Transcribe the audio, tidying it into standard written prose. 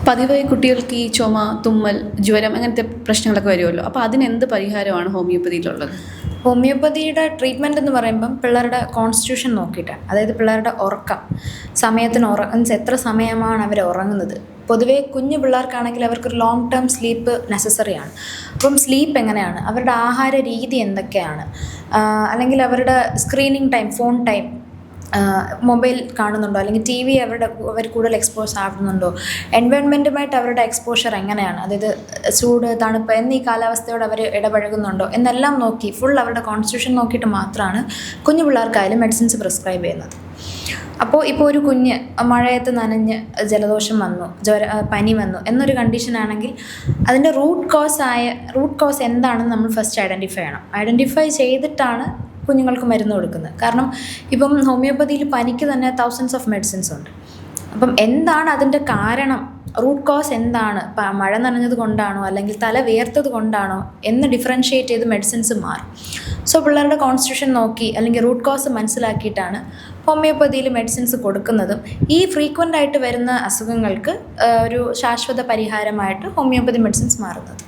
പതിവായി കുട്ടികൾക്ക് ഈ ചുമ, തുമ്മൽ, ജ്വരം അങ്ങനത്തെ പ്രശ്നങ്ങളൊക്കെ വരുമല്ലോ. അപ്പോൾ അതിനെന്ത് പരിഹാരമാണ് ഹോമിയോപ്പതിയിലുള്ളത്? ഹോമിയോപ്പതിയുടെ ട്രീറ്റ്മെൻറ്റ് എന്ന് പറയുമ്പം പിള്ളേരുടെ കോൺസ്റ്റിറ്റ്യൂഷൻ നോക്കിയിട്ടാണ്. അതായത് പിള്ളേരുടെ ഉറക്കം, സമയത്തിന് മീൻസ് എത്ര സമയമാണ് അവർ ഉറങ്ങുന്നത്. പൊതുവേ കുഞ്ഞു പിള്ളേർക്കാണെങ്കിൽ അവർക്കൊരു ലോങ് ടേം സ്ലീപ്പ് നെസസറിയാണ്. അപ്പം സ്ലീപ്പ് എങ്ങനെയാണ്, അവരുടെ ആഹാര രീതി എന്തൊക്കെയാണ്, അല്ലെങ്കിൽ അവരുടെ screening time, phone time, mobile കാണുന്നുണ്ടോ, അല്ലെങ്കിൽ ടി വി അവർ കൂടുതൽ എക്സ്പോസ് ആകുന്നുണ്ടോ, എൻവയോൺമെൻറ്റുമായിട്ട് അവരുടെ എക്സ്പോഷർ എങ്ങനെയാണ്, അതായത് ചൂട്, തണുപ്പ് എന്നീ കാലാവസ്ഥയോട് അവർ ഇടപഴകുന്നുണ്ടോ എന്നെല്ലാം നോക്കി ഫുൾ അവരുടെ കോൺസ്റ്റിറ്റ്യൂഷൻ നോക്കിയിട്ട് മാത്രമാണ് കുഞ്ഞു പിള്ളേർക്കായാലും മെഡിസിൻസ് പ്രിസ്ക്രൈബ് ചെയ്യുന്നത്. അപ്പോൾ ഇപ്പോൾ ഒരു കുഞ്ഞ് മഴയത്ത് നനഞ്ഞ് ജലദോഷം വന്നു, പനി വന്നു എന്നൊരു കണ്ടീഷനാണെങ്കിൽ അതിൻ്റെ റൂട്ട് കോസ് എന്താണെന്ന് നമ്മൾ ഫസ്റ്റ് ഐഡൻറ്റിഫൈ ചെയ്തിട്ടാണ് കുഞ്ഞുങ്ങൾക്ക് മരുന്ന് കൊടുക്കുന്നത്. കാരണം ഇപ്പം ഹോമിയോപ്പതിയിൽ പനിക്ക് തന്നെ തൗസൻഡ്സ് ഓഫ് മെഡിസിൻസ് ഉണ്ട്. അപ്പം എന്താണ് അതിൻ്റെ കാരണം, റൂട്ട് കോസ് എന്താണ്, മഴ നനഞ്ഞത് കൊണ്ടാണോ അല്ലെങ്കിൽ തല വേർത്തത് കൊണ്ടാണോ എന്ന് ഡിഫറൻഷ്യേറ്റ് ചെയ്ത് മെഡിസിൻസ് മാറും. സോ പിള്ളേരുടെ കോൺസ്റ്റിറ്റ്യൂഷൻ നോക്കി അല്ലെങ്കിൽ റൂട്ട് കോസ് മനസ്സിലാക്കിയിട്ടാണ് ഹോമിയോപ്പതിയിൽ മെഡിസിൻസ് കൊടുക്കുന്നതും ഈ ഫ്രീക്വൻ്റ് ആയിട്ട് വരുന്ന അസുഖങ്ങൾക്ക് ഒരു ശാശ്വത പരിഹാരമായിട്ട് ഹോമിയോപ്പതി മെഡിസിൻസ് മാറുന്നത്.